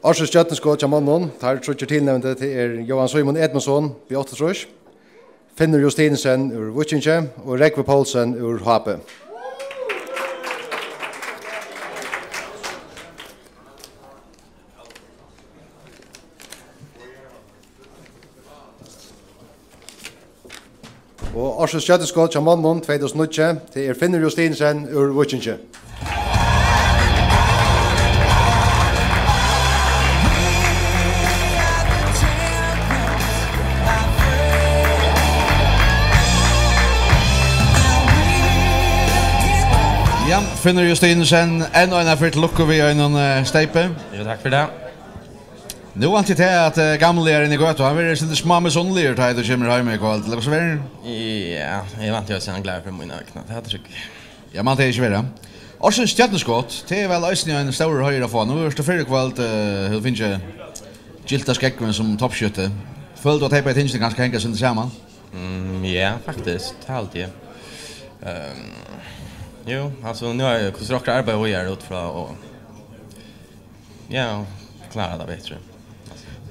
Arsens Stjøttenskott av mannen, tar trutcher tilnevnte til Johan Simon Edmundsson, B8 Finnur Justinsen ur Vuccinche og Rekve Poulsen ur Hape. Og Arsens Stjøttenskott av mannen, 2009, til Finnur Justinsen ur Vuccinche. Ja, Finnur Justinsen, en og en for til lukker vi en steipe. Jo, takk for det. Nu alltid til at gamle er inne i gøt, og han vil sitte små med sånnlige til at du kommer hjemme i kveld. Eller hva så vil Ja, jeg vant jo å se han glad for mine økene. Det hadde ikke. Ja, man det ikke være. Arsens Stjøttenskott, det vel øyne en stor høyre å få. Nå er det før kveld, hun finner ikke Gilta Skekven som toppskytte. Følte du at jeg ikke ganske henger sin sammen? Ja, faktisk. Det er alltid. Jo, alltså nu har jag konstruerat arbete och gör utfra och ja, klara det bättre.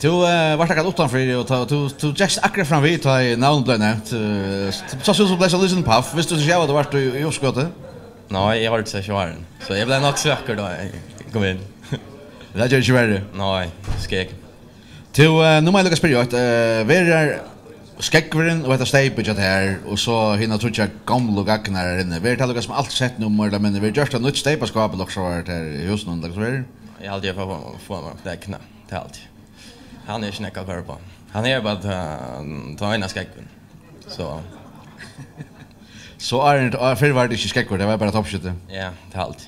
Du var tagat utanför och du just akkurat fram vid ta namn blev nämnt. Så så blev så liten puff. Visst du så vad det vart i uppskottet? Nej, jag var inte så svaren. Så jag blev nog söker då jag kom in. Det gör ju värre. Nej, skek. Du nu måste jag spela är Skekveren og etter steipet her, og så hinna tror jeg gamle gagnar her inne. Vi har som alt sett nummer, men vi har gjort en nytt steipaskap også vært her i husen. Jeg har alltid få meg på det knä, det er alltid. Han er ikke nekka kvar på. Han er bare ta ena skekven. Så før var det ikke skekver, det var bare toppskytte. Ja, det er alltid.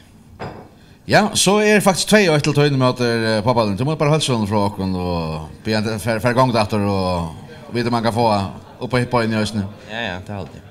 Ja, så er faktisk 2 til tøyne møter pappalen. Du må bare holde sånn fra åkken og be en for gang datter og vet man kan få upp på in i ösnen. Ja, det är alltid.